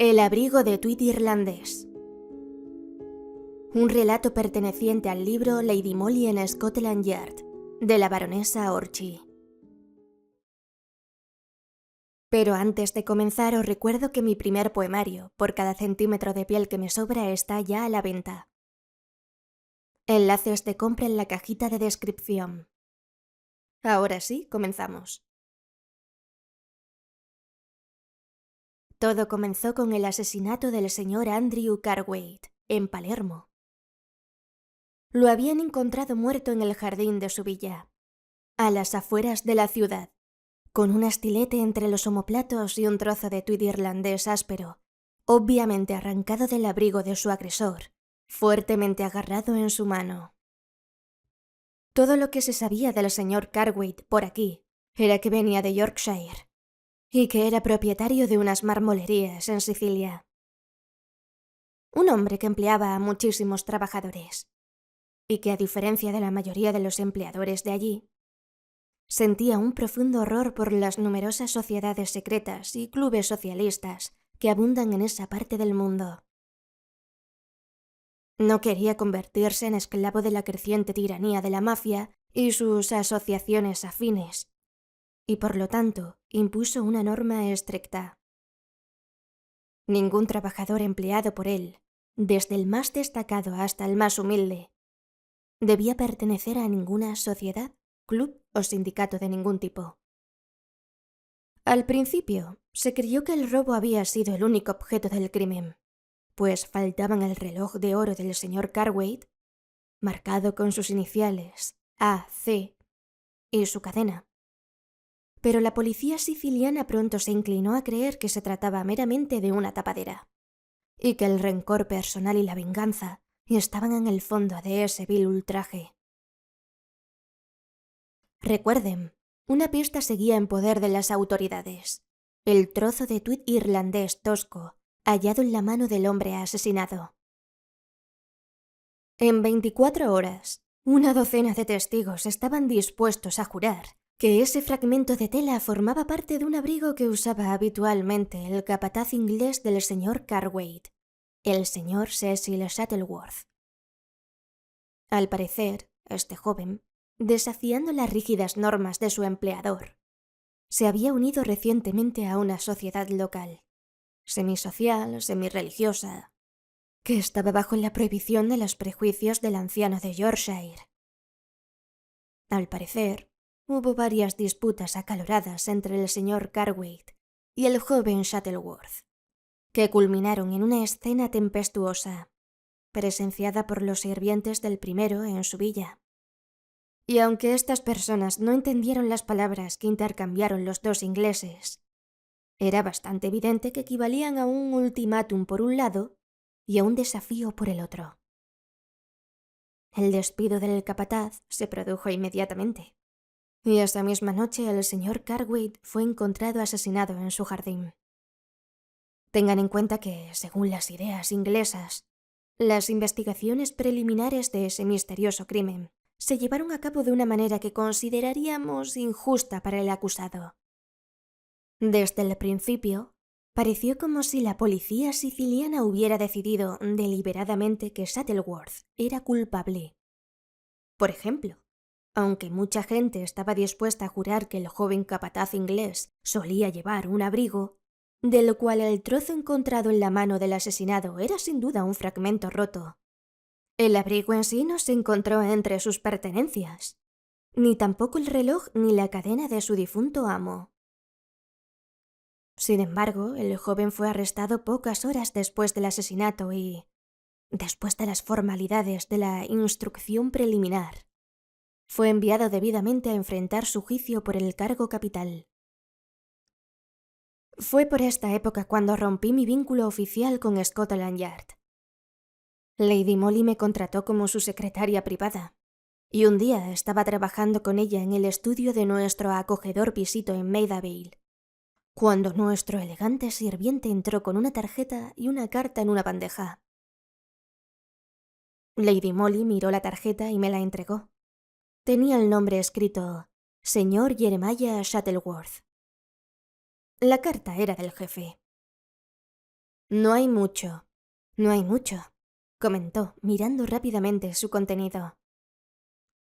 El abrigo de Tweed irlandés. Un relato perteneciente al libro Lady Molly en Scotland Yard, de la baronesa Orchie. Pero antes de comenzar os recuerdo que mi primer poemario, por cada centímetro de piel que me sobra, está ya a la venta. Enlaces de compra en la cajita de descripción. Ahora sí, comenzamos. Todo comenzó con el asesinato del señor Andrew Cartwright, en Palermo. Lo habían encontrado muerto en el jardín de su villa, a las afueras de la ciudad, con un astilete entre los omoplatos y un trozo de tweed irlandés áspero, obviamente arrancado del abrigo de su agresor, fuertemente agarrado en su mano. Todo lo que se sabía del señor Cartwright por aquí era que venía de Yorkshire y que era propietario de unas marmolerías en Sicilia. Un hombre que empleaba a muchísimos trabajadores y que, a diferencia de la mayoría de los empleadores de allí, sentía un profundo horror por las numerosas sociedades secretas y clubes socialistas que abundan en esa parte del mundo. No quería convertirse en esclavo de la creciente tiranía de la mafia y sus asociaciones afines, y por lo tanto impuso una norma estricta. Ningún trabajador empleado por él, desde el más destacado hasta el más humilde, debía pertenecer a ninguna sociedad, club o sindicato de ningún tipo. Al principio, se creyó que el robo había sido el único objeto del crimen, pues faltaban el reloj de oro del señor Cartwright, marcado con sus iniciales A.C., y su cadena. Pero la policía siciliana pronto se inclinó a creer que se trataba meramente de una tapadera, y que el rencor personal y la venganza estaban en el fondo de ese vil ultraje. Recuerden, una pista seguía en poder de las autoridades: el trozo de tweed irlandés tosco hallado en la mano del hombre asesinado. En 24 horas, una docena de testigos estaban dispuestos a jurar que ese fragmento de tela formaba parte de un abrigo que usaba habitualmente el capataz inglés del señor Cartwright, el señor Cecil Shuttleworth. Al parecer, este joven, desafiando las rígidas normas de su empleador, se había unido recientemente a una sociedad local, semisocial, semirreligiosa, que estaba bajo la prohibición de los prejuicios del anciano de Yorkshire. Al parecer, hubo varias disputas acaloradas entre el señor Cartwright y el joven Shuttleworth, que culminaron en una escena tempestuosa, presenciada por los sirvientes del primero en su villa. Y aunque estas personas no entendieron las palabras que intercambiaron los dos ingleses, era bastante evidente que equivalían a un ultimátum por un lado y a un desafío por el otro. El despido del capataz se produjo inmediatamente, y esa misma noche el señor Cartwright fue encontrado asesinado en su jardín. Tengan en cuenta que, según las ideas inglesas, las investigaciones preliminares de ese misterioso crimen se llevaron a cabo de una manera que consideraríamos injusta para el acusado. Desde el principio, pareció como si la policía siciliana hubiera decidido deliberadamente que Shuttleworth era culpable. Por ejemplo, aunque mucha gente estaba dispuesta a jurar que el joven capataz inglés solía llevar un abrigo, de lo cual el trozo encontrado en la mano del asesinado era sin duda un fragmento roto, el abrigo en sí no se encontró entre sus pertenencias, ni tampoco el reloj ni la cadena de su difunto amo. Sin embargo, el joven fue arrestado pocas horas después del asesinato y, después de las formalidades de la instrucción preliminar, fue enviado debidamente a enfrentar su juicio por el cargo capital. Fue por esta época cuando rompí mi vínculo oficial con Scotland Yard. Lady Molly me contrató como su secretaria privada, y un día estaba trabajando con ella en el estudio de nuestro acogedor pisito en Maida Vale, cuando nuestro elegante sirviente entró con una tarjeta y una carta en una bandeja. Lady Molly miró la tarjeta y me la entregó. Tenía el nombre escrito: Señor Jeremiah Shuttleworth. La carta era del jefe. No hay mucho, no hay mucho, comentó, mirando rápidamente su contenido.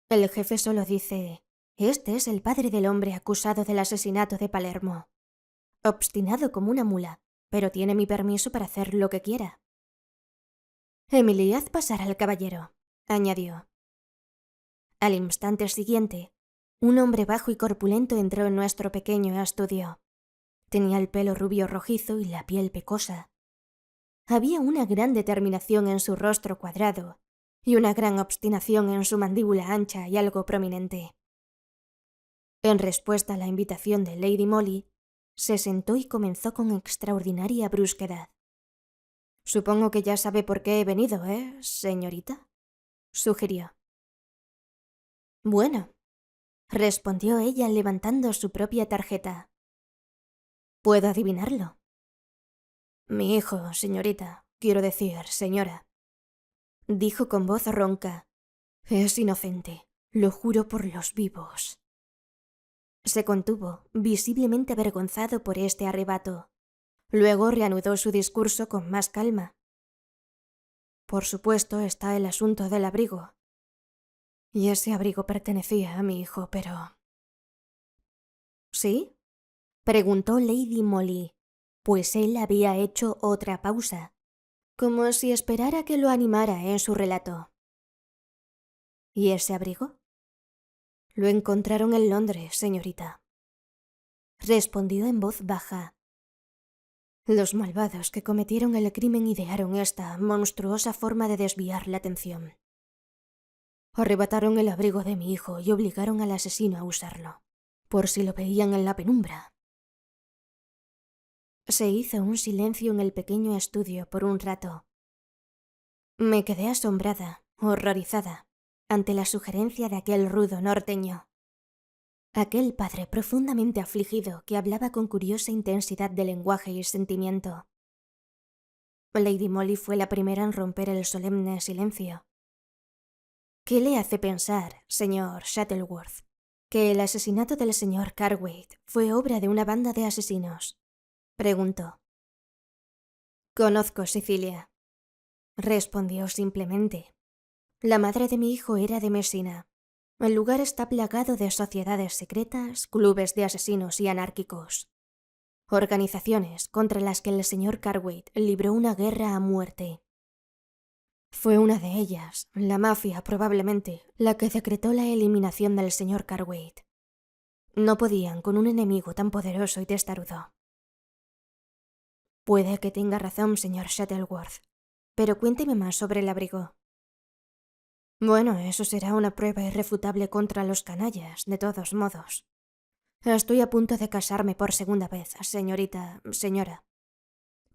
El jefe solo dice: este es el padre del hombre acusado del asesinato de Palermo. Obstinado como una mula, pero tiene mi permiso para hacer lo que quiera. Emily, haz pasar al caballero, añadió. Al instante siguiente, un hombre bajo y corpulento entró en nuestro pequeño estudio. Tenía el pelo rubio rojizo y la piel pecosa. Había una gran determinación en su rostro cuadrado y una gran obstinación en su mandíbula ancha y algo prominente. En respuesta a la invitación de Lady Molly, se sentó y comenzó con extraordinaria brusquedad. «Supongo que ya sabe por qué he venido, señorita?», sugirió. «Bueno», respondió ella levantando su propia tarjeta. «Puedo adivinarlo». «Mi hijo, señorita, quiero decir, señora», dijo con voz ronca. «Es inocente, lo juro por los vivos». Se contuvo, visiblemente avergonzado por este arrebato. Luego reanudó su discurso con más calma. «Por supuesto está el asunto del abrigo. Y ese abrigo pertenecía a mi hijo, pero...» ¿Sí?, preguntó Lady Molly, pues él había hecho otra pausa, como si esperara que lo animara en su relato. ¿Y ese abrigo? Lo encontraron en Londres, señorita, respondió en voz baja. Los malvados que cometieron el crimen idearon esta monstruosa forma de desviar la atención. Arrebataron el abrigo de mi hijo y obligaron al asesino a usarlo, por si lo veían en la penumbra. Se hizo un silencio en el pequeño estudio por un rato. Me quedé asombrada, horrorizada, ante la sugerencia de aquel rudo norteño. Aquel padre profundamente afligido que hablaba con curiosa intensidad de lenguaje y sentimiento. Lady Molly fue la primera en romper el solemne silencio. ¿Qué le hace pensar, señor Shuttleworth, que el asesinato del señor Cartwright fue obra de una banda de asesinos?, preguntó. Conozco Sicilia, respondió simplemente. La madre de mi hijo era de Messina. El lugar está plagado de sociedades secretas, clubes de asesinos y anárquicos. Organizaciones contra las que el señor Cartwright libró una guerra a muerte. Fue una de ellas, la mafia probablemente, la que decretó la eliminación del señor Cartwright. No podían con un enemigo tan poderoso y testarudo. Puede que tenga razón, señor Shuttleworth, pero cuénteme más sobre el abrigo. Bueno, eso será una prueba irrefutable contra los canallas, de todos modos. Estoy a punto de casarme por segunda vez, señora.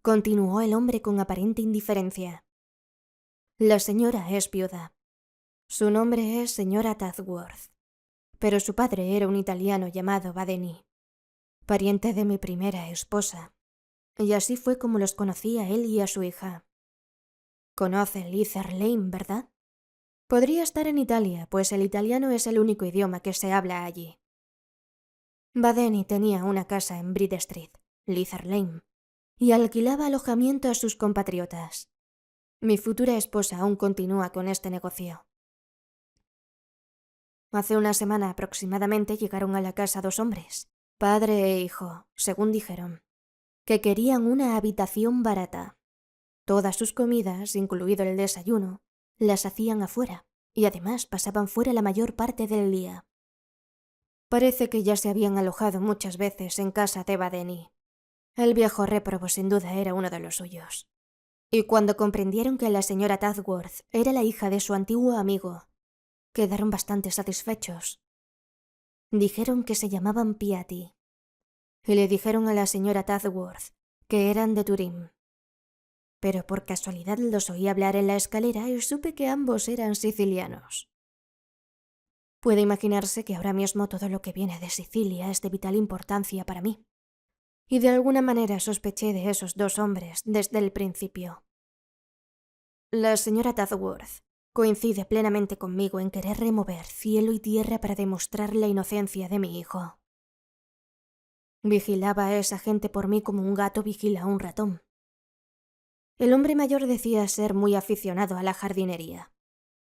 Continuó el hombre con aparente indiferencia. La señora es viuda. Su nombre es señora Tadworth, pero su padre era un italiano llamado Badeni, pariente de mi primera esposa, y así fue como los conocí a él y a su hija. Conoce Leather Lane, ¿verdad? Podría estar en Italia, pues el italiano es el único idioma que se habla allí. Badeni tenía una casa en Bridge Street, Leather Lane, y alquilaba alojamiento a sus compatriotas. Mi futura esposa aún continúa con este negocio. Hace una semana aproximadamente llegaron a la casa 2 hombres, padre e hijo, según dijeron, que querían una habitación barata. Todas sus comidas, incluido el desayuno, las hacían afuera, y además pasaban fuera la mayor parte del día. Parece que ya se habían alojado muchas veces en casa de Badeni. El viejo réprobo sin duda era uno de los suyos. Y cuando comprendieron que la señora Tadworth era la hija de su antiguo amigo, quedaron bastante satisfechos. Dijeron que se llamaban Piatti. Y le dijeron a la señora Tadworth que eran de Turín. Pero por casualidad los oí hablar en la escalera y supe que ambos eran sicilianos. Puede imaginarse que ahora mismo todo lo que viene de Sicilia es de vital importancia para mí. Y de alguna manera sospeché de esos 2 hombres desde el principio. La señora Tadworth coincide plenamente conmigo en querer remover cielo y tierra para demostrar la inocencia de mi hijo. Vigilaba a esa gente por mí como un gato vigila a un ratón. El hombre mayor decía ser muy aficionado a la jardinería,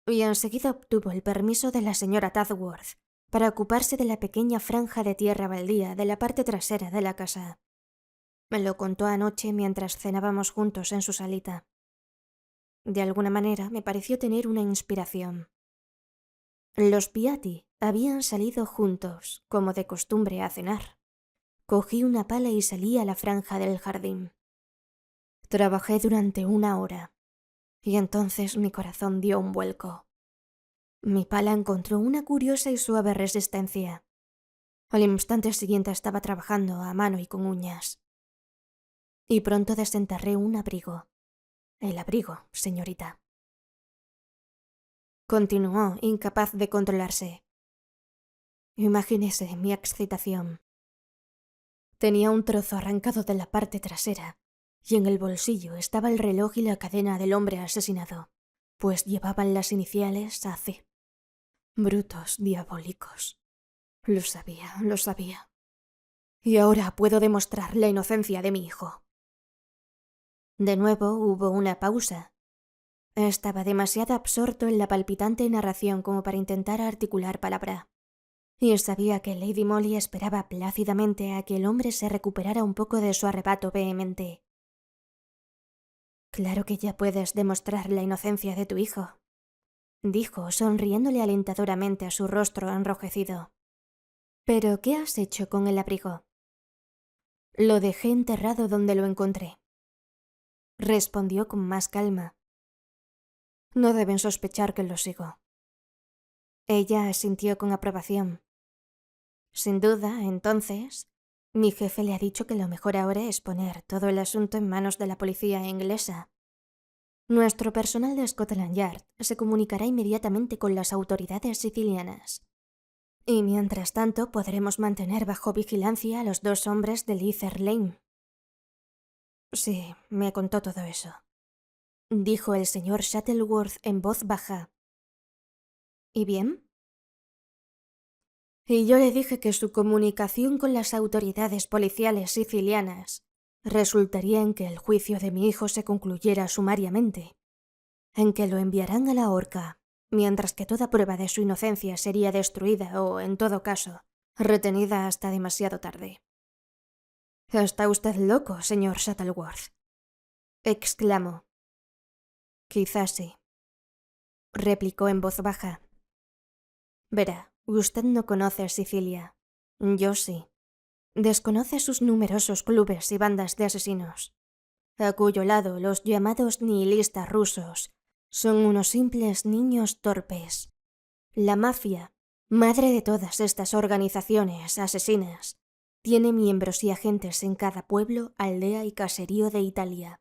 y enseguida obtuvo el permiso de la señora Tadworth para ocuparse de la pequeña franja de tierra baldía de la parte trasera de la casa. Me lo contó anoche mientras cenábamos juntos en su salita. De alguna manera me pareció tener una inspiración. Los Piatti habían salido juntos, como de costumbre, a cenar. Cogí una pala y salí a la franja del jardín. Trabajé durante 1 hora, y entonces mi corazón dio un vuelco. Mi pala encontró una curiosa y suave resistencia. Al instante siguiente estaba trabajando a mano y con uñas. Y pronto desenterré un abrigo. El abrigo, señorita. Continuó, incapaz de controlarse. Imagínese mi excitación. Tenía un trozo arrancado de la parte trasera, y en el bolsillo estaba el reloj y la cadena del hombre asesinado, pues llevaban las iniciales AC. Brutos diabólicos. Lo sabía, lo sabía. Y ahora puedo demostrar la inocencia de mi hijo. De nuevo hubo una pausa. Estaba demasiado absorto en la palpitante narración como para intentar articular palabra. Y sabía que Lady Molly esperaba plácidamente a que el hombre se recuperara un poco de su arrebato vehemente. «Claro que ya puedes demostrar la inocencia de tu hijo», dijo, sonriéndole alentadoramente a su rostro enrojecido. «¿Pero qué has hecho con el abrigo?» «Lo dejé enterrado donde lo encontré», respondió con más calma. «No deben sospechar que lo sigo». Ella asintió con aprobación. Sin duda, entonces, mi jefe le ha dicho que lo mejor ahora es poner todo el asunto en manos de la policía inglesa. Nuestro personal de Scotland Yard se comunicará inmediatamente con las autoridades sicilianas. Y mientras tanto podremos mantener bajo vigilancia a los 2 hombres de Leather Lane. Sí, me contó todo eso, dijo el señor Shuttleworth en voz baja. ¿Y bien? Y yo le dije que su comunicación con las autoridades policiales sicilianas resultaría en que el juicio de mi hijo se concluyera sumariamente, en que lo enviarán a la horca, mientras que toda prueba de su inocencia sería destruida o, en todo caso, retenida hasta demasiado tarde. «Está usted loco, señor Shuttleworth», exclamó. «Quizás sí», replicó en voz baja. «Verá, usted no conoce Sicilia. Yo sí. Desconoce sus numerosos clubes y bandas de asesinos, a cuyo lado los llamados nihilistas rusos son unos simples niños torpes. La mafia, madre de todas estas organizaciones asesinas, tiene miembros y agentes en cada pueblo, aldea y caserío de Italia,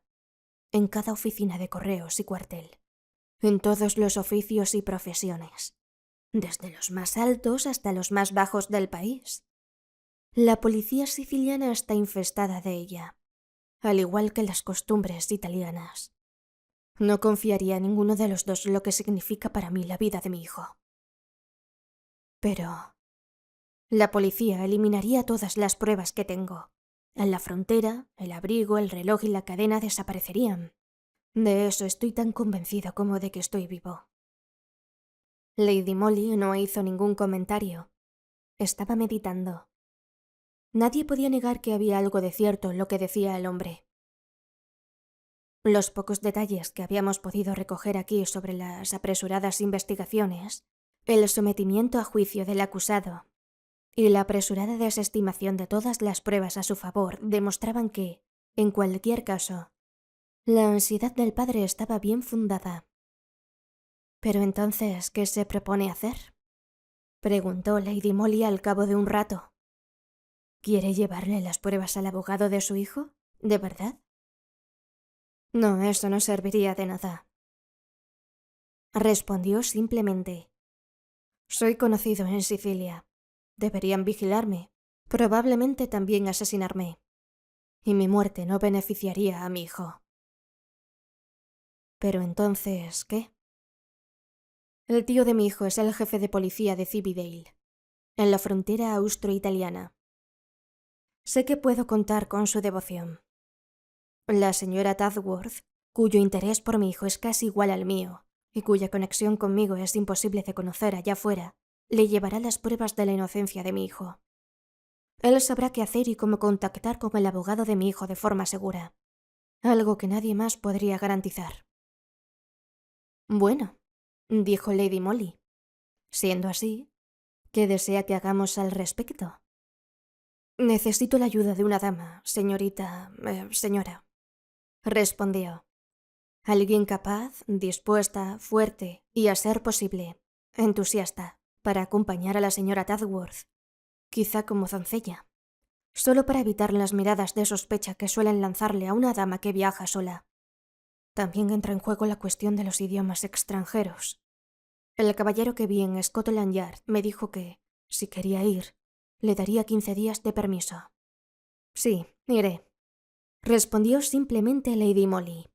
en cada oficina de correos y cuartel, en todos los oficios y profesiones, desde los más altos hasta los más bajos del país. La policía siciliana está infestada de ella, al igual que las costumbres italianas. No confiaría a ninguno de los dos lo que significa para mí la vida de mi hijo. Pero la policía eliminaría todas las pruebas que tengo. En la frontera, el abrigo, el reloj y la cadena desaparecerían. De eso estoy tan convencida como de que estoy vivo. Lady Molly no hizo ningún comentario. Estaba meditando. Nadie podía negar que había algo de cierto en lo que decía el hombre. Los pocos detalles que habíamos podido recoger aquí sobre las apresuradas investigaciones, el sometimiento a juicio del acusado y la apresurada desestimación de todas las pruebas a su favor demostraban que, en cualquier caso, la ansiedad del padre estaba bien fundada. «¿Pero entonces qué se propone hacer?», preguntó Lady Molly al cabo de un rato. «¿Quiere llevarle las pruebas al abogado de su hijo? ¿De verdad?» «No, eso no serviría de nada», respondió simplemente. «Soy conocido en Sicilia. Deberían vigilarme, probablemente también asesinarme. Y mi muerte no beneficiaría a mi hijo». «Pero entonces, ¿qué?» «El tío de mi hijo es el jefe de policía de Cividale, en la frontera austro-italiana. Sé que puedo contar con su devoción. La señora Tadworth cuyo interés por mi hijo es casi igual al mío, y cuya conexión conmigo es imposible de conocer allá afuera, le llevará las pruebas de la inocencia de mi hijo. Él sabrá qué hacer y cómo contactar con el abogado de mi hijo de forma segura, algo que nadie más podría garantizar. Bueno, dijo Lady Molly. Siendo así, ¿qué desea que hagamos al respecto? Necesito la ayuda de una dama, señora, respondió. Alguien capaz, dispuesta, fuerte y, a ser posible, entusiasta, para acompañar a la señora Tadworth, quizá como doncella, solo para evitar las miradas de sospecha que suelen lanzarle a una dama que viaja sola. También entra en juego la cuestión de los idiomas extranjeros. El caballero que vi en Scotland Yard me dijo que, si quería ir, le daría 15 días de permiso. Sí, iré, respondió simplemente Lady Molly.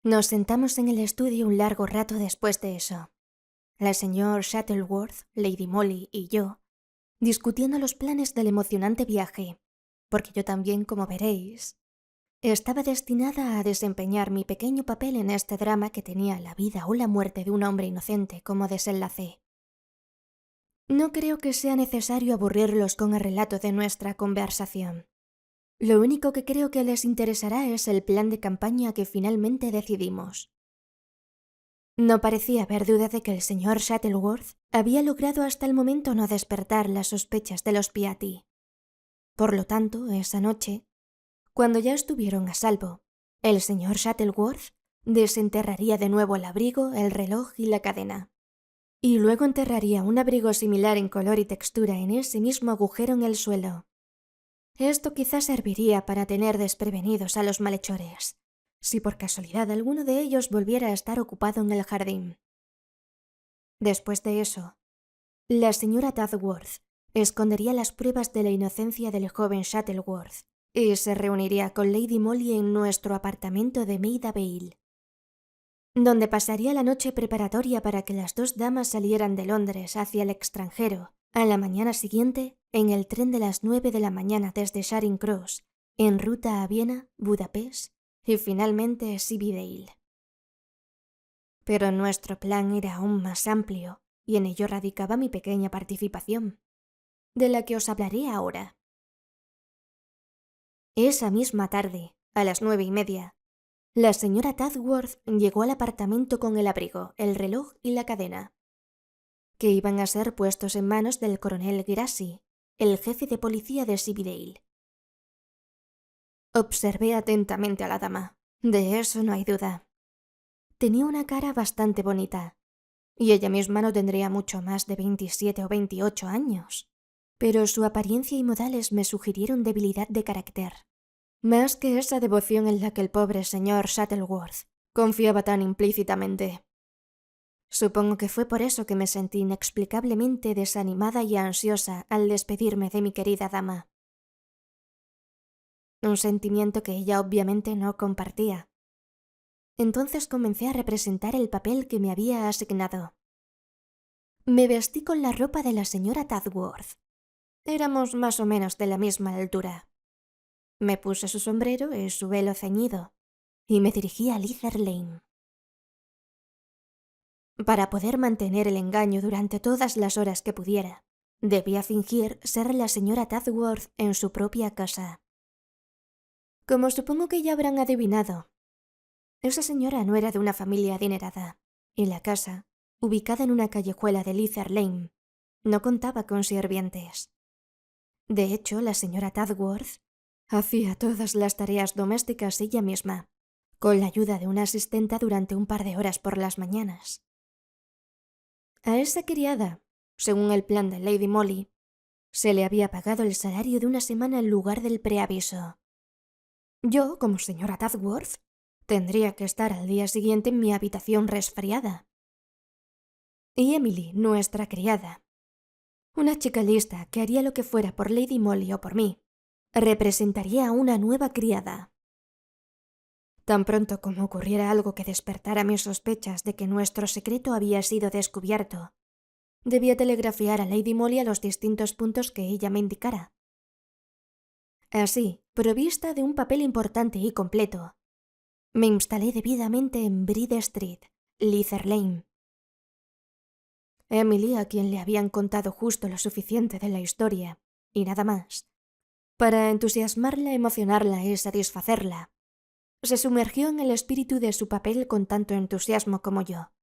Nos sentamos en el estudio un largo rato después de eso. La señora Shuttleworth, Lady Molly y yo, discutiendo los planes del emocionante viaje, porque yo también, como veréis, estaba destinada a desempeñar mi pequeño papel en este drama que tenía la vida o la muerte de un hombre inocente como desenlace. No creo que sea necesario aburrirlos con el relato de nuestra conversación. Lo único que creo que les interesará es el plan de campaña que finalmente decidimos. No parecía haber duda de que el señor Shuttleworth había logrado hasta el momento no despertar las sospechas de los Piatti. Por lo tanto, esa noche, cuando ya estuvieron a salvo, el señor Shuttleworth desenterraría de nuevo el abrigo, el reloj y la cadena. Y luego enterraría un abrigo similar en color y textura en ese mismo agujero en el suelo. Esto quizás serviría para tener desprevenidos a los malhechores, si por casualidad alguno de ellos volviera a estar ocupado en el jardín. Después de eso, la señora Tadworth escondería las pruebas de la inocencia del joven Shuttleworth y se reuniría con Lady Molly en nuestro apartamento de Maida Vale, donde pasaría la noche preparatoria para que las dos damas salieran de Londres hacia el extranjero a la mañana siguiente en el tren de las 9 de la mañana desde Charing Cross, en ruta a Viena, Budapest y finalmente Cividale. Pero nuestro plan era aún más amplio y en ello radicaba mi pequeña participación, de la que os hablaré ahora. Esa misma tarde, a las 9:30, la señora Tadworth llegó al apartamento con el abrigo, el reloj y la cadena, que iban a ser puestos en manos del coronel Grassi, el jefe de policía de Cividale. Observé atentamente a la dama, de eso no hay duda. Tenía una cara bastante bonita, y ella misma no tendría mucho más de 27 o 28 años, pero su apariencia y modales me sugirieron debilidad de carácter, más que esa devoción en la que el pobre señor Shuttleworth confiaba tan implícitamente. Supongo que fue por eso que me sentí inexplicablemente desanimada y ansiosa al despedirme de mi querida dama. Un sentimiento que ella obviamente no compartía. Entonces comencé a representar el papel que me había asignado. Me vestí con la ropa de la señora Tadworth. Éramos más o menos de la misma altura. Me puse su sombrero y su velo ceñido, y me dirigí a Leather Lane. Para poder mantener el engaño durante todas las horas que pudiera, debía fingir ser la señora Tadworth en su propia casa. Como supongo que ya habrán adivinado, esa señora no era de una familia adinerada, y la casa, ubicada en una callejuela de Leather Lane, no contaba con sirvientes. De hecho, la señora Tadworth hacía todas las tareas domésticas ella misma, con la ayuda de una asistenta durante un par de horas por las mañanas. A esa criada, según el plan de Lady Molly, se le había pagado el salario de una semana en lugar del preaviso. Yo, como señora Tadworth, tendría que estar al día siguiente en mi habitación resfriada. Y Emily, nuestra criada, una chica lista que haría lo que fuera por Lady Molly o por mí, representaría a una nueva criada. Tan pronto como ocurriera algo que despertara mis sospechas de que nuestro secreto había sido descubierto, debía telegrafiar a Lady Molly a los distintos puntos que ella me indicara. Así, provista de un papel importante y completo. Me instalé debidamente en Bride Street, Leather Lane. Emily, a quien le habían contado justo lo suficiente de la historia, y nada más, para entusiasmarla, emocionarla y satisfacerla, se sumergió en el espíritu de su papel con tanto entusiasmo como yo.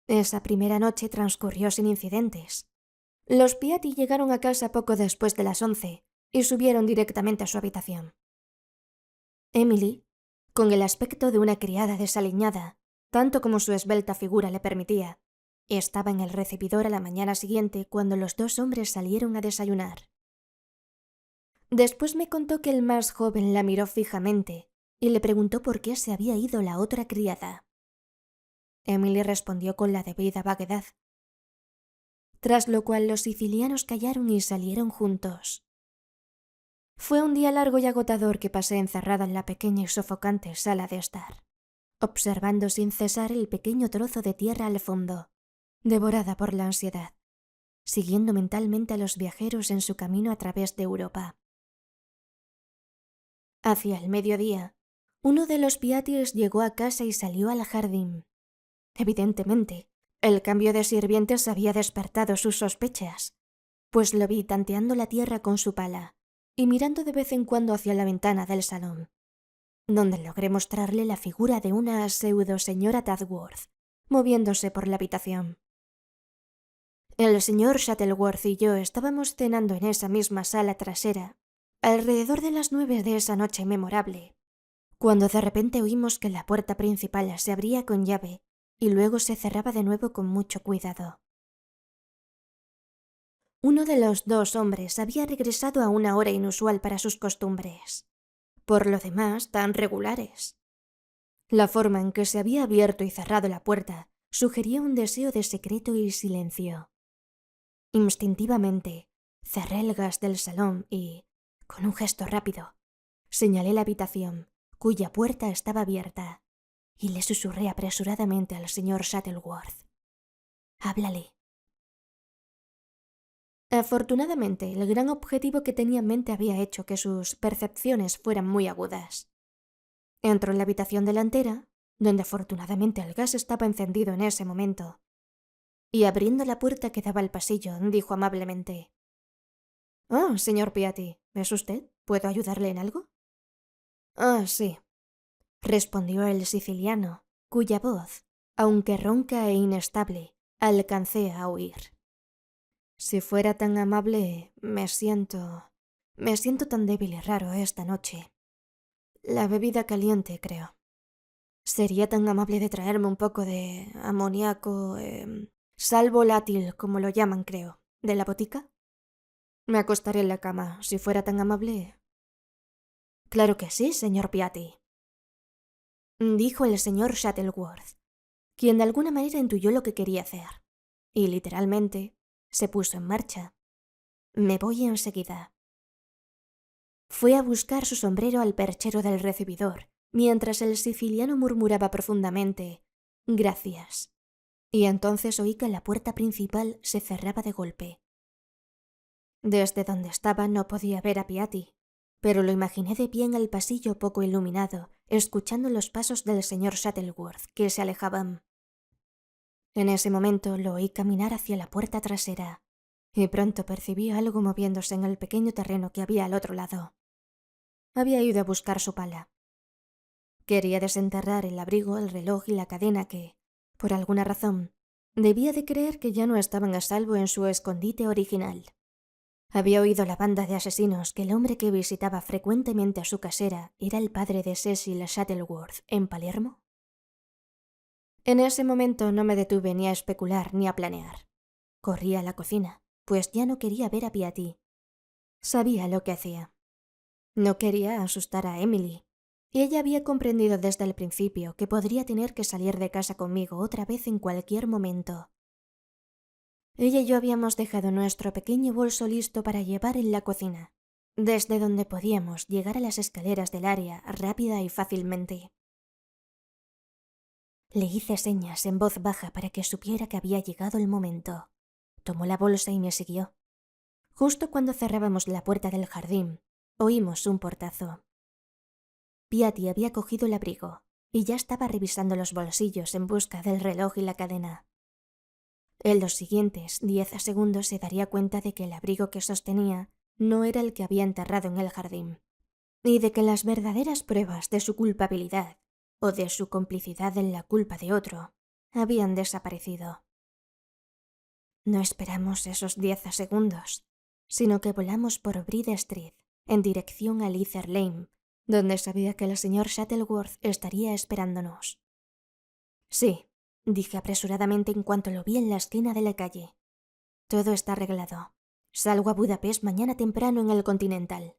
Esa primera noche transcurrió sin incidentes. Los Piatti llegaron a casa poco después de las 11 y subieron directamente a su habitación. Emily, con el aspecto de una criada desaliñada, tanto como su esbelta figura le permitía, estaba en el recibidor a la mañana siguiente cuando los dos hombres salieron a desayunar. Después me contó que el más joven la miró fijamente y le preguntó por qué se había ido la otra criada. Emily respondió con la debida vaguedad, tras lo cual los sicilianos callaron y salieron juntos. Fue un día largo y agotador que pasé encerrada en la pequeña y sofocante sala de estar, observando sin cesar el pequeño trozo de tierra al fondo, devorada por la ansiedad, siguiendo mentalmente a los viajeros en su camino a través de Europa. Hacia el mediodía, uno de los Piattis llegó a casa y salió al jardín. Evidentemente, el cambio de sirvientes había despertado sus sospechas, pues lo vi tanteando la tierra con su pala y mirando de vez en cuando hacia la ventana del salón, donde logré mostrarle la figura de una pseudo señora Tadworth, moviéndose por la habitación. El señor Shuttleworth y yo estábamos cenando en esa misma sala trasera, alrededor de las 9 de esa noche memorable, cuando de repente oímos que la puerta principal se abría con llave y luego se cerraba de nuevo con mucho cuidado. Uno de los dos hombres había regresado a una hora inusual para sus costumbres, por lo demás tan regulares. La forma en que se había abierto y cerrado la puerta sugería un deseo de secreto y silencio. Instintivamente, cerré el gas del salón y, con un gesto rápido, señalé la habitación, cuya puerta estaba abierta, y le susurré apresuradamente al señor Shuttleworth. «Háblale». Afortunadamente, el gran objetivo que tenía en mente había hecho que sus percepciones fueran muy agudas. Entró en la habitación delantera, donde afortunadamente el gas estaba encendido en ese momento, y abriendo la puerta que daba al pasillo, dijo amablemente: «Oh, señor Piatti, ¿es usted? ¿Puedo ayudarle en algo?» «Ah, sí», respondió el siciliano, cuya voz, aunque ronca e inestable, alcancé a oír. «Si fuera tan amable, me siento tan débil y raro esta noche. La bebida caliente, creo. ¿Sería tan amable de traerme un poco de amoníaco, sal volátil, como lo llaman, creo, de la botica? Me acostaré en la cama, si fuera tan amable». «Claro que sí, señor Piatti», dijo el señor Shuttleworth, quien de alguna manera intuyó lo que quería hacer, y literalmente se puso en marcha. «Me voy enseguida». Fue a buscar su sombrero al perchero del recibidor, mientras el siciliano murmuraba profundamente: «Gracias». Y entonces oí que la puerta principal se cerraba de golpe. Desde donde estaba no podía ver a Piatti, pero lo imaginé de pie en el pasillo poco iluminado, escuchando los pasos del señor Shuttleworth que se alejaban. En ese momento lo oí caminar hacia la puerta trasera, y pronto percibí algo moviéndose en el pequeño terreno que había al otro lado. Había ido a buscar su pala. Quería desenterrar el abrigo, el reloj y la cadena que, por alguna razón, debía de creer que ya no estaban a salvo en su escondite original. Había oído la banda de asesinos que el hombre que visitaba frecuentemente a su casera era el padre de Cecil Shuttleworth en Palermo. En ese momento no me detuve ni a especular ni a planear. Corrí a la cocina, pues ya no quería ver a Piatti. Sabía lo que hacía. No quería asustar a Emily, y ella había comprendido desde el principio que podría tener que salir de casa conmigo otra vez en cualquier momento. Ella y yo habíamos dejado nuestro pequeño bolso listo para llevar en la cocina, desde donde podíamos llegar a las escaleras del área rápida y fácilmente. Le hice señas en voz baja para que supiera que había llegado el momento. Tomó la bolsa y me siguió. Justo cuando cerrábamos la puerta del jardín, oímos un portazo. Piatti había cogido el abrigo y ya estaba revisando los bolsillos en busca del reloj y la cadena. En los siguientes 10 segundos se daría cuenta de que el abrigo que sostenía no era el que había enterrado en el jardín, y de que las verdaderas pruebas de su culpabilidad o de su complicidad en la culpa de otro habían desaparecido. No esperamos esos 10 segundos, sino que volamos por Bride Street en dirección a Leather Lane, donde sabía que el señor Shuttleworth estaría esperándonos. Sí, dije apresuradamente en cuanto lo vi en la esquina de la calle. Todo está arreglado. Salgo a Budapest mañana temprano en el Continental.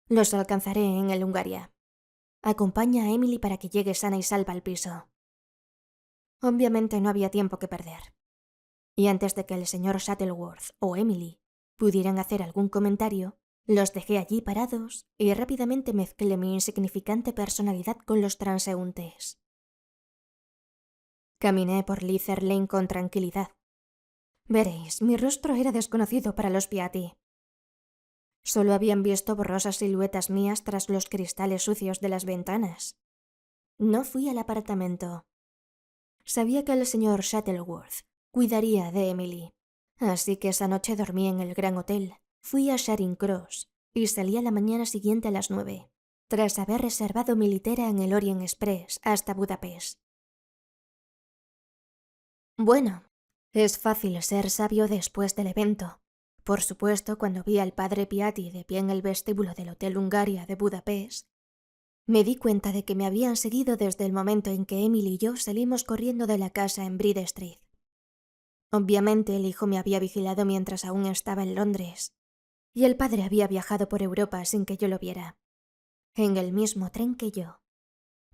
Los alcanzaré en el Hungaria. Acompaña a Emily para que llegue sana y salva al piso. Obviamente no había tiempo que perder. Y antes de que el señor Shuttleworth o Emily pudieran hacer algún comentario, los dejé allí parados y rápidamente mezclé mi insignificante personalidad con los transeúntes. Caminé por Leather Lane con tranquilidad. Veréis, mi rostro era desconocido para los Piatti. Solo habían visto borrosas siluetas mías tras los cristales sucios de las ventanas. No fui al apartamento. Sabía que el señor Shuttleworth cuidaría de Emily, así que esa noche dormí en el Gran Hotel. Fui a Charing Cross y salí a la mañana siguiente a las 9, tras haber reservado mi litera en el Orient Express hasta Budapest. Bueno, es fácil ser sabio después del evento. Por supuesto, cuando vi al padre Piatti de pie en el vestíbulo del Hotel Hungaria de Budapest, me di cuenta de que me habían seguido desde el momento en que Emily y yo salimos corriendo de la casa en Bride Street. Obviamente el hijo me había vigilado mientras aún estaba en Londres, y el padre había viajado por Europa sin que yo lo viera, en el mismo tren que yo.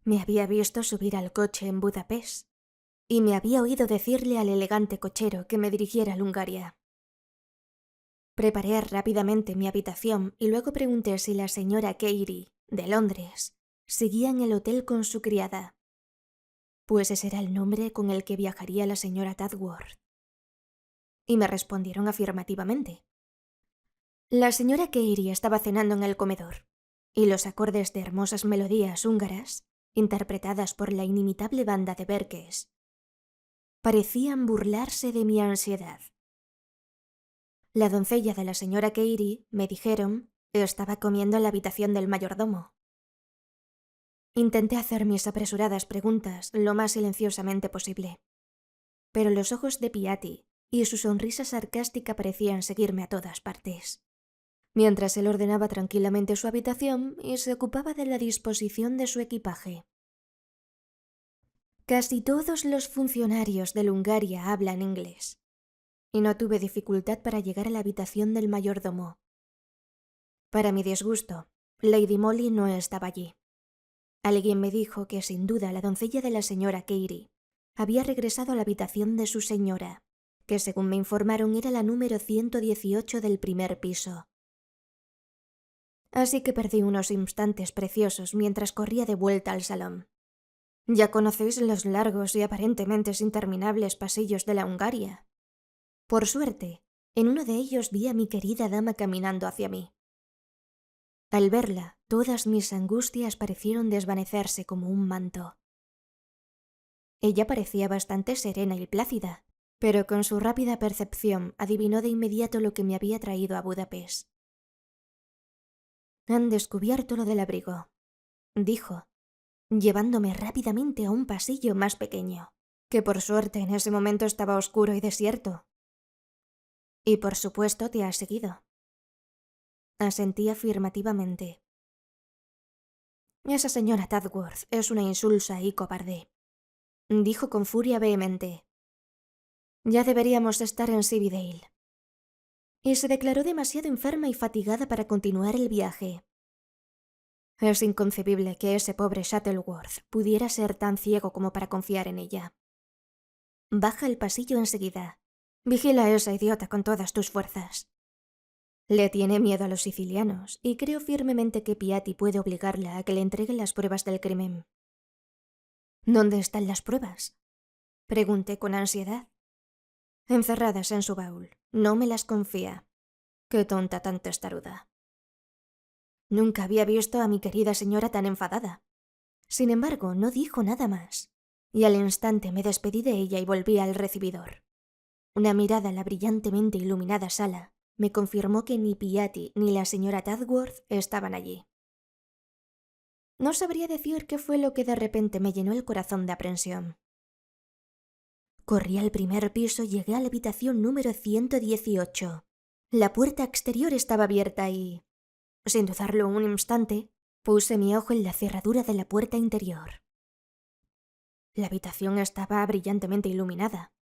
Me había visto subir al coche en Budapest, y me había oído decirle al elegante cochero que me dirigiera al Hungaria. Preparé rápidamente mi habitación y luego pregunté si la señora Carey, de Londres, seguía en el hotel con su criada, pues ese era el nombre con el que viajaría la señora Tadworth. Y me respondieron afirmativamente. La señora Carey estaba cenando en el comedor, y los acordes de hermosas melodías húngaras, interpretadas por la inimitable banda de Berkes, parecían burlarse de mi ansiedad. La doncella de la señora Carey, me dijeron, estaba comiendo en la habitación del mayordomo. Intenté hacer mis apresuradas preguntas lo más silenciosamente posible, pero los ojos de Piatti y su sonrisa sarcástica parecían seguirme a todas partes, mientras él ordenaba tranquilamente su habitación y se ocupaba de la disposición de su equipaje. Casi todos los funcionarios del Hungaria hablan inglés, y no tuve dificultad para llegar a la habitación del mayordomo. Para mi disgusto, Lady Molly no estaba allí. Alguien me dijo que sin duda la doncella de la señora Carey había regresado a la habitación de su señora, que según me informaron era la número 118 del primer piso. Así que perdí unos instantes preciosos mientras corría de vuelta al salón. Ya conocéis los largos y aparentemente interminables pasillos de la Hungaria. Por suerte, en uno de ellos vi a mi querida dama caminando hacia mí. Al verla, todas mis angustias parecieron desvanecerse como un manto. Ella parecía bastante serena y plácida, pero con su rápida percepción adivinó de inmediato lo que me había traído a Budapest. «Han descubierto lo del abrigo», dijo, llevándome rápidamente a un pasillo más pequeño, que por suerte en ese momento estaba oscuro y desierto. «Y por supuesto te has seguido». Asentí afirmativamente. «Esa señora Tadworth es una insulsa y cobarde», dijo con furia vehemente. «Ya deberíamos estar en Cividale». Y se declaró demasiado enferma y fatigada para continuar el viaje. Es inconcebible que ese pobre Shuttleworth pudiera ser tan ciego como para confiar en ella. Baja el pasillo enseguida. Vigila a esa idiota con todas tus fuerzas. Le tiene miedo a los sicilianos y creo firmemente que Piatti puede obligarla a que le entregue las pruebas del crimen. ¿Dónde están las pruebas?, pregunté con ansiedad. Encerradas en su baúl. No me las confía. Qué tonta tan testaruda. Nunca había visto a mi querida señora tan enfadada. Sin embargo, no dijo nada más, y al instante me despedí de ella y volví al recibidor. Una mirada a la brillantemente iluminada sala me confirmó que ni Piatti ni la señora Tadworth estaban allí. No sabría decir qué fue lo que de repente me llenó el corazón de aprensión. Corrí al primer piso y llegué a la habitación número 118. La puerta exterior estaba abierta y, sin dudarlo un instante, puse mi ojo en la cerradura de la puerta interior. La habitación estaba brillantemente iluminada,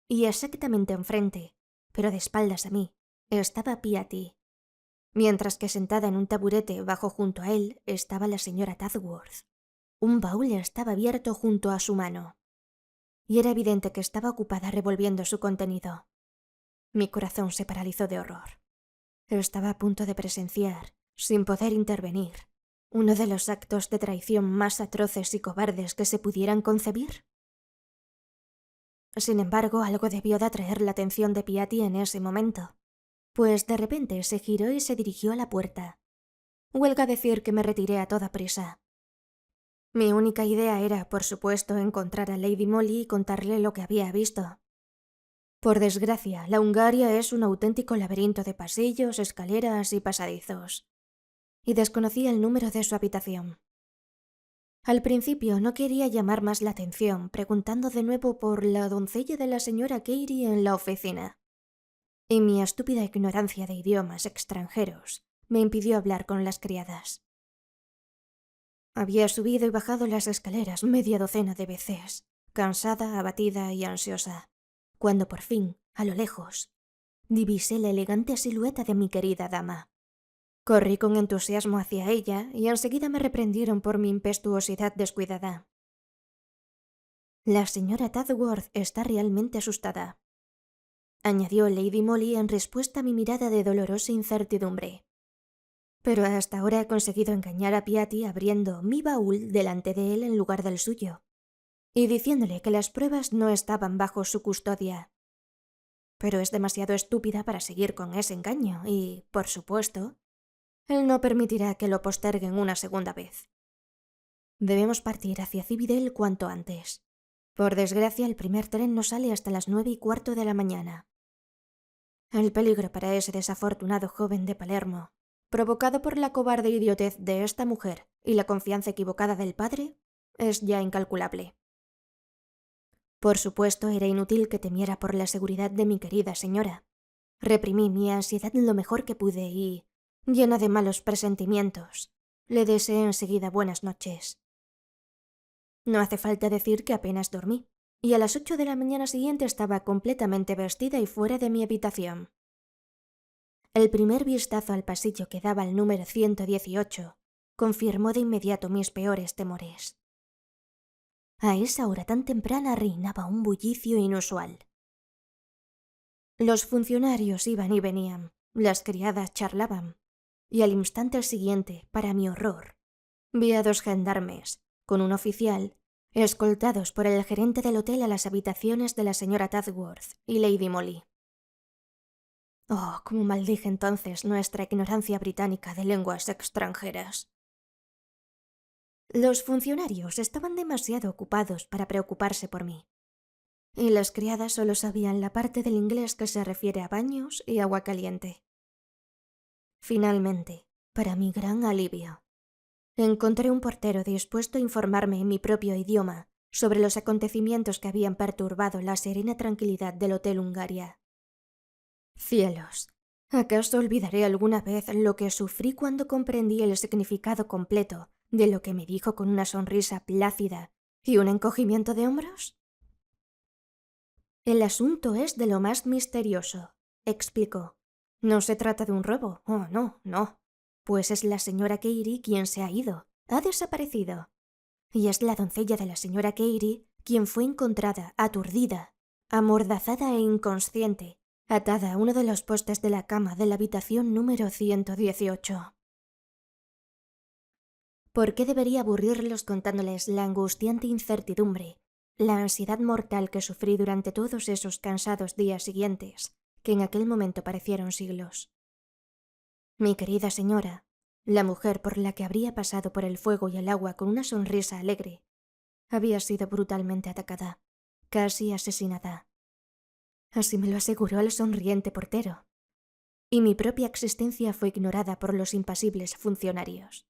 y exactamente enfrente, pero de espaldas a mí, estaba Piatti, mientras que sentada en un taburete bajo junto a él estaba la señora Tadworth. Un baúl estaba abierto junto a su mano, y era evidente que estaba ocupada revolviendo su contenido. Mi corazón se paralizó de horror. Estaba a punto de presenciar, sin poder intervenir, uno de los actos de traición más atroces y cobardes que se pudieran concebir. Sin embargo, algo debió de atraer la atención de Piatti en ese momento, pues de repente se giró y se dirigió a la puerta. Huelga decir que me retiré a toda prisa. Mi única idea era, por supuesto, encontrar a Lady Molly y contarle lo que había visto. Por desgracia, la Hungaria es un auténtico laberinto de pasillos, escaleras y pasadizos, y desconocía el número de su habitación. Al principio no quería llamar más la atención, preguntando de nuevo por la doncella de la señora Carey en la oficina. Y mi estúpida ignorancia de idiomas extranjeros me impidió hablar con las criadas. Había subido y bajado las escaleras media docena de veces, cansada, abatida y ansiosa, cuando por fin, a lo lejos, divisé la elegante silueta de mi querida dama. Corrí con entusiasmo hacia ella y enseguida me reprendieron por mi impetuosidad descuidada. La señora Tadworth está realmente asustada, añadió Lady Molly en respuesta a mi mirada de dolorosa incertidumbre. Pero hasta ahora he conseguido engañar a Piatti abriendo mi baúl delante de él en lugar del suyo, y diciéndole que las pruebas no estaban bajo su custodia. Pero es demasiado estúpida para seguir con ese engaño y, por supuesto, él no permitirá que lo posterguen una segunda vez. Debemos partir hacia Cividale cuanto antes. Por desgracia, el primer tren no sale hasta las 9:15 de la mañana. El peligro para ese desafortunado joven de Palermo, provocado por la cobarde idiotez de esta mujer y la confianza equivocada del padre, es ya incalculable. Por supuesto, era inútil que temiera por la seguridad de mi querida señora. Reprimí mi ansiedad lo mejor que pude y, llena de malos presentimientos, le deseé enseguida buenas noches. No hace falta decir que apenas dormí, y a las 8 de la mañana siguiente estaba completamente vestida y fuera de mi habitación. El primer vistazo al pasillo que daba al número 118 confirmó de inmediato mis peores temores. A esa hora tan temprana reinaba un bullicio inusual. Los funcionarios iban y venían, las criadas charlaban, y al instante siguiente, para mi horror, vi a 2 gendarmes, con un oficial, escoltados por el gerente del hotel a las habitaciones de la señora Tadworth y Lady Molly. Oh, cómo maldije entonces nuestra ignorancia británica de lenguas extranjeras. Los funcionarios estaban demasiado ocupados para preocuparse por mí, y las criadas solo sabían la parte del inglés que se refiere a baños y agua caliente. Finalmente, para mi gran alivio, encontré un portero dispuesto a informarme en mi propio idioma sobre los acontecimientos que habían perturbado la serena tranquilidad del Hotel Hungaria. Cielos, ¿acaso olvidaré alguna vez lo que sufrí cuando comprendí el significado completo de lo que me dijo con una sonrisa plácida y un encogimiento de hombros? El asunto es de lo más misterioso, explicó. No se trata de un robo. Oh, no, no. Pues es la señora Carey quien se ha ido, ha desaparecido. Y es la doncella de la señora Carey quien fue encontrada aturdida, amordazada e inconsciente, atada a uno de los postes de la cama de la habitación número 118. ¿Por qué debería aburrirlos contándoles la angustiante incertidumbre, la ansiedad mortal que sufrí durante todos esos cansados días siguientes, que en aquel momento parecieron siglos? Mi querida señora, la mujer por la que habría pasado por el fuego y el agua con una sonrisa alegre, había sido brutalmente atacada, casi asesinada. Así me lo aseguró el sonriente portero. Y mi propia existencia fue ignorada por los impasibles funcionarios,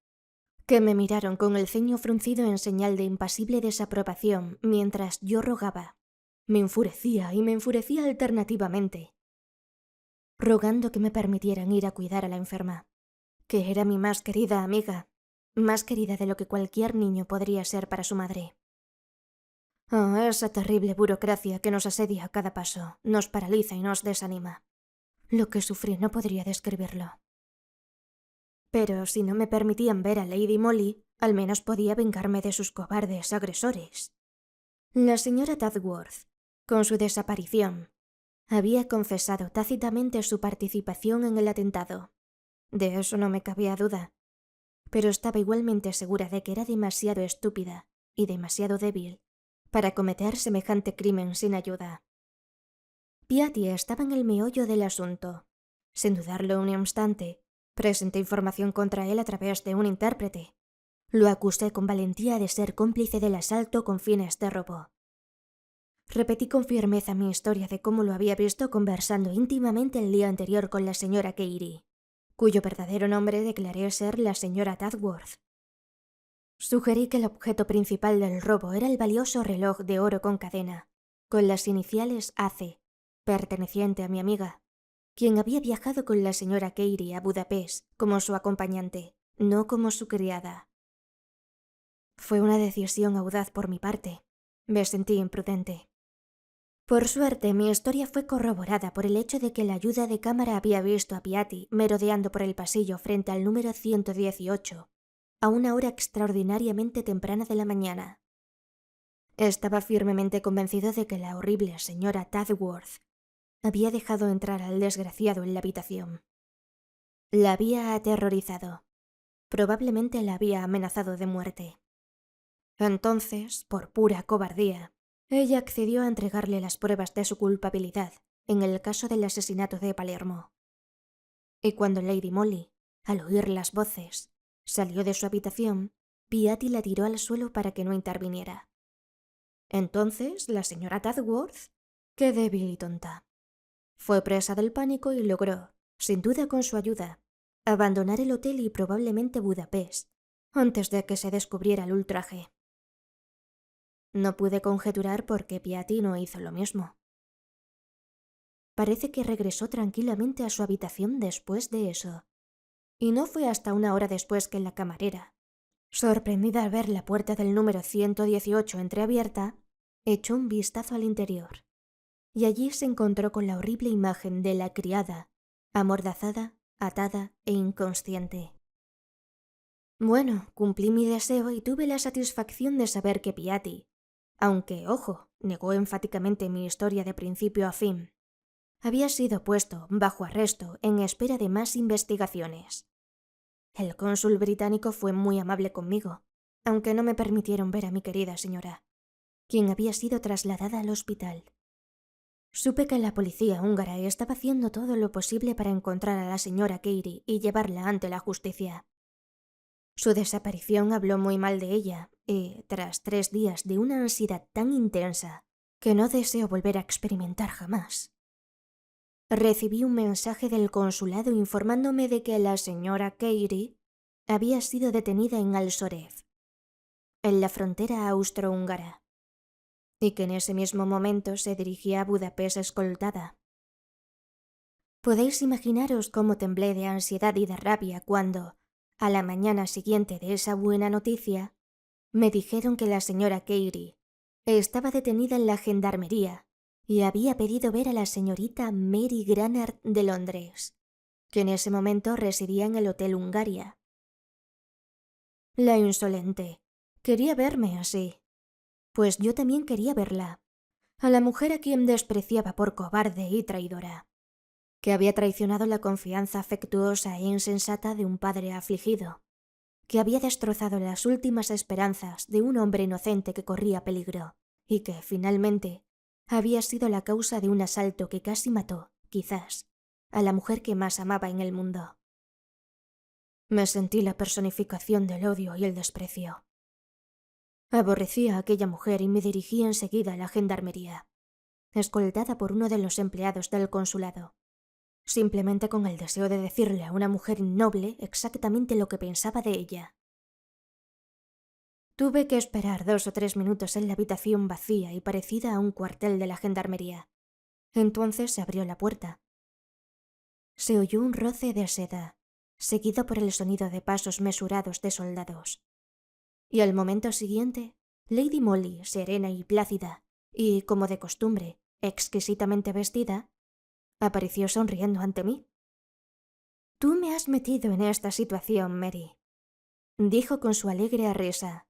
que me miraron con el ceño fruncido en señal de impasible desaprobación mientras yo rogaba. Me enfurecía y me enfurecía alternativamente, rogando que me permitieran ir a cuidar a la enferma, que era mi más querida amiga, más querida de lo que cualquier niño podría ser para su madre. Oh, esa terrible burocracia que nos asedia a cada paso, nos paraliza y nos desanima. Lo que sufrí no podría describirlo. Pero si no me permitían ver a Lady Molly, al menos podía vengarme de sus cobardes agresores. La señora Tadworth, con su desaparición, había confesado tácitamente su participación en el atentado. De eso no me cabía duda. Pero estaba igualmente segura de que era demasiado estúpida y demasiado débil para cometer semejante crimen sin ayuda. Piatti estaba en el meollo del asunto. Sin dudarlo un instante, presenté información contra él a través de un intérprete. Lo acusé con valentía de ser cómplice del asalto con fines de robo. Repetí con firmeza mi historia de cómo lo había visto conversando íntimamente el día anterior con la señora Carey, cuyo verdadero nombre declaré ser la señora Tadworth. Sugerí que el objeto principal del robo era el valioso reloj de oro con cadena, con las iniciales AC, perteneciente a mi amiga, quien había viajado con la señora Carey a Budapest como su acompañante, no como su criada. Fue una decisión audaz por mi parte. Me sentí imprudente. Por suerte, mi historia fue corroborada por el hecho de que la ayuda de cámara había visto a Piatti merodeando por el pasillo frente al número 118, a una hora extraordinariamente temprana de la mañana. Estaba firmemente convencido de que la horrible señora Tadworth había dejado entrar al desgraciado en la habitación. La había aterrorizado. Probablemente la había amenazado de muerte. Entonces, por pura cobardía, ella accedió a entregarle las pruebas de su culpabilidad en el caso del asesinato de Palermo. Y cuando Lady Molly, al oír las voces, salió de su habitación, Piatti la tiró al suelo para que no interviniera. Entonces, la señora Tadworth, qué débil y tonta, fue presa del pánico y logró, sin duda con su ayuda, abandonar el hotel y probablemente Budapest, antes de que se descubriera el ultraje. No pude conjeturar por qué Piatti no hizo lo mismo. Parece que regresó tranquilamente a su habitación después de eso. Y no fue hasta una hora después que la camarera, sorprendida al ver la puerta del número 118 entreabierta, echó un vistazo al interior. Y allí se encontró con la horrible imagen de la criada, amordazada, atada e inconsciente. Bueno, cumplí mi deseo y tuve la satisfacción de saber que Piatti, aunque, ojo, negó enfáticamente mi historia de principio a fin, había sido puesto bajo arresto en espera de más investigaciones. El cónsul británico fue muy amable conmigo, aunque no me permitieron ver a mi querida señora, quien había sido trasladada al hospital. Supe que la policía húngara estaba haciendo todo lo posible para encontrar a la señora Carey y llevarla ante la justicia. Su desaparición habló muy mal de ella y, tras 3 días de una ansiedad tan intensa que no deseo volver a experimentar jamás, recibí un mensaje del consulado informándome de que la señora Carey había sido detenida en Alsorev, en la frontera austrohúngara, y que en ese mismo momento se dirigía a Budapest escoltada. Podéis imaginaros cómo temblé de ansiedad y de rabia cuando, a la mañana siguiente de esa buena noticia, me dijeron que la señora Carey estaba detenida en la gendarmería y había pedido ver a la señorita Mary Granard de Londres, que en ese momento residía en el Hotel Hungaria. La insolente quería verme así, pues yo también quería verla, a la mujer a quien despreciaba por cobarde y traidora, que había traicionado la confianza afectuosa e insensata de un padre afligido, que había destrozado las últimas esperanzas de un hombre inocente que corría peligro, y que, finalmente, había sido la causa de un asalto que casi mató, quizás, a la mujer que más amaba en el mundo. Me sentí la personificación del odio y el desprecio. Aborrecí a aquella mujer y me dirigí enseguida a la gendarmería, escoltada por uno de los empleados del consulado, simplemente con el deseo de decirle a una mujer innoble exactamente lo que pensaba de ella. Tuve que esperar 2 o 3 minutos en la habitación vacía y parecida a un cuartel de la gendarmería. Entonces se abrió la puerta. Se oyó un roce de seda, seguido por el sonido de pasos mesurados de soldados. Y al momento siguiente, Lady Molly, serena y plácida, y, como de costumbre, exquisitamente vestida, apareció sonriendo ante mí. «Tú me has metido en esta situación, Mary», dijo con su alegre risa.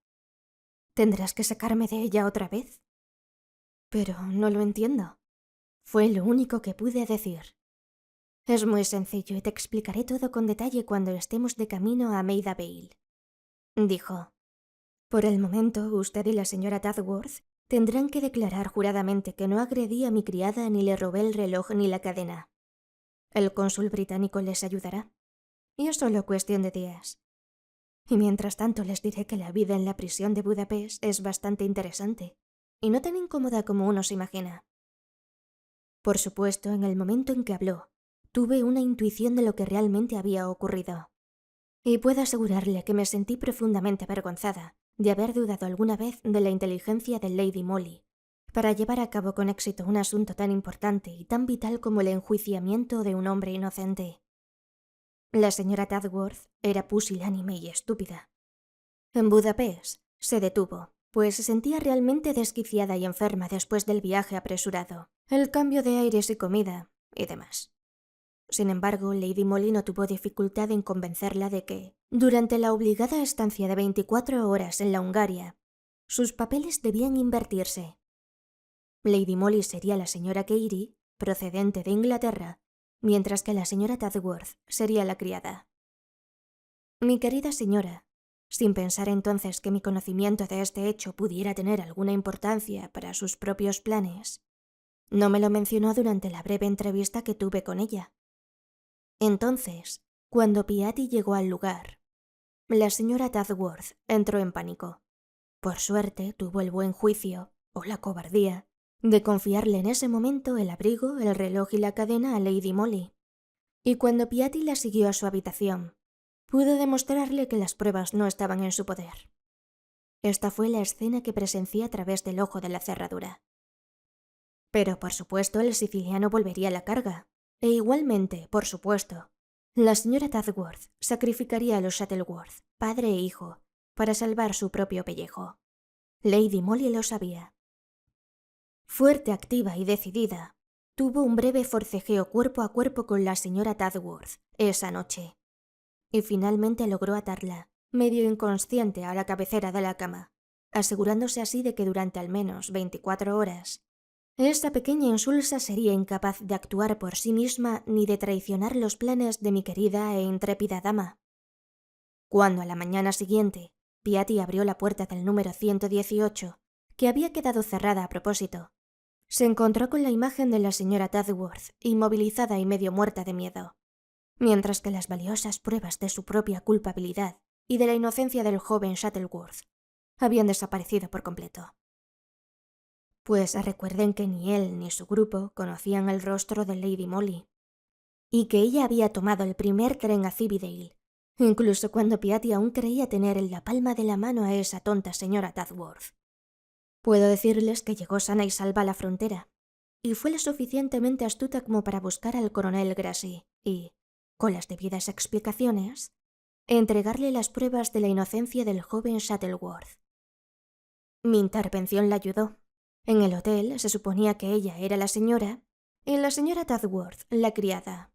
«¿Tendrás que sacarme de ella otra vez?» «Pero no lo entiendo», fue lo único que pude decir. «Es muy sencillo y te explicaré todo con detalle cuando estemos de camino a Maida Vale», dijo. «Por el momento, usted y la señora Tadworth tendrán que declarar juradamente que no agredí a mi criada ni le robé el reloj ni la cadena. El cónsul británico les ayudará. Y es solo cuestión de días. Y mientras tanto les diré que la vida en la prisión de Budapest es bastante interesante y no tan incómoda como uno se imagina». Por supuesto, en el momento en que habló, tuve una intuición de lo que realmente había ocurrido. Y puedo asegurarle que me sentí profundamente avergonzada de haber dudado alguna vez de la inteligencia de Lady Molly para llevar a cabo con éxito un asunto tan importante y tan vital como el enjuiciamiento de un hombre inocente. La señora Tadworth era pusilánime y estúpida. En Budapest se detuvo, pues se sentía realmente desquiciada y enferma después del viaje apresurado, el cambio de aires y comida y demás. Sin embargo, Lady Molly no tuvo dificultad en convencerla de que, durante la obligada estancia de 24 horas en la Hungaria, sus papeles debían invertirse. Lady Molly sería la señora Carey, procedente de Inglaterra, mientras que la señora Tadworth sería la criada. Mi querida señora, sin pensar entonces que mi conocimiento de este hecho pudiera tener alguna importancia para sus propios planes, no me lo mencionó durante la breve entrevista que tuve con ella. Entonces, cuando Piatti llegó al lugar, la señora Tadworth entró en pánico. Por suerte, tuvo el buen juicio, o la cobardía, de confiarle en ese momento el abrigo, el reloj y la cadena a Lady Molly. Y cuando Piatti la siguió a su habitación, pudo demostrarle que las pruebas no estaban en su poder. Esta fue la escena que presencié a través del ojo de la cerradura. Pero, por supuesto, el siciliano volvería a la carga. E igualmente, por supuesto, la señora Tadworth sacrificaría a los Shuttleworth, padre e hijo, para salvar su propio pellejo. Lady Molly lo sabía. Fuerte, activa y decidida, tuvo un breve forcejeo cuerpo a cuerpo con la señora Tadworth esa noche. Y finalmente logró atarla, medio inconsciente, a la cabecera de la cama, asegurándose así de que durante al menos 24 horas esta pequeña insulsa sería incapaz de actuar por sí misma ni de traicionar los planes de mi querida e intrépida dama. Cuando a la mañana siguiente Piatti abrió la puerta del número 118, que había quedado cerrada a propósito, se encontró con la imagen de la señora Tadworth, inmovilizada y medio muerta de miedo, mientras que las valiosas pruebas de su propia culpabilidad y de la inocencia del joven Shuttleworth habían desaparecido por completo. Pues recuerden que ni él ni su grupo conocían el rostro de Lady Molly, y que ella había tomado el primer tren a Cividale, incluso cuando Piatti aún creía tener en la palma de la mano a esa tonta señora Tadworth. Puedo decirles que llegó sana y salva a la frontera, y fue lo suficientemente astuta como para buscar al coronel Grassy y, con las debidas explicaciones, entregarle las pruebas de la inocencia del joven Shuttleworth. Mi intervención la ayudó. En el hotel se suponía que ella era la señora y la señora Tadworth la criada.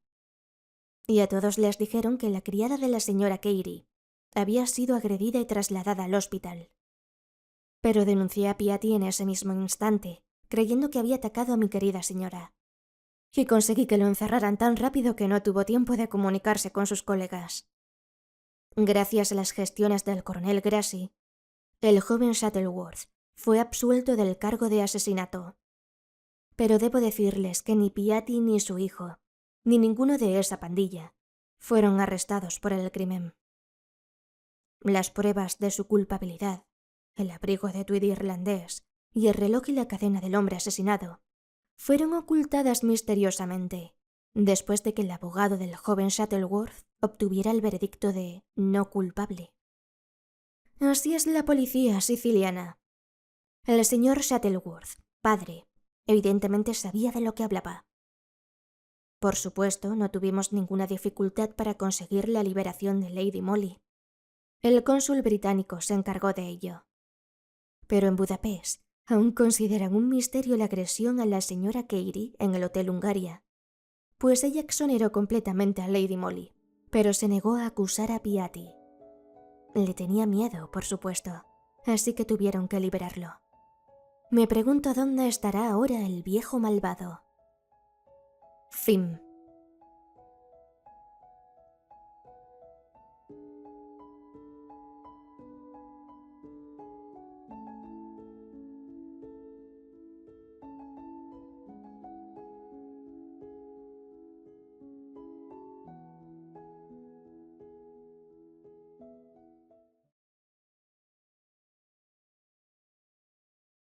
Y a todos les dijeron que la criada de la señora Carey había sido agredida y trasladada al hospital. Pero denuncié a Piatti en ese mismo instante, creyendo que había atacado a mi querida señora. Y conseguí que lo encerraran tan rápido que no tuvo tiempo de comunicarse con sus colegas. Gracias a las gestiones del coronel Grassy, el joven Shuttleworth fue absuelto del cargo de asesinato. Pero debo decirles que ni Piatti ni su hijo, ni ninguno de esa pandilla, fueron arrestados por el crimen. las pruebas de su culpabilidad, el abrigo de tweed irlandés y el reloj y la cadena del hombre asesinado fueron ocultadas misteriosamente después de que el abogado del joven Shuttleworth obtuviera el veredicto de no culpable. Así es la policía siciliana. El señor Shuttleworth, padre, evidentemente sabía de lo que hablaba. Por supuesto, no tuvimos ninguna dificultad para conseguir la liberación de Lady Molly. El cónsul británico se encargó de ello. Pero en Budapest aún consideran un misterio la agresión a la señora Carey en el Hotel Hungaria, pues ella exoneró completamente a Lady Molly, pero se negó a acusar a Piatti. Le tenía miedo, por supuesto, así que tuvieron que liberarlo. Me pregunto dónde estará ahora el viejo malvado. Fin.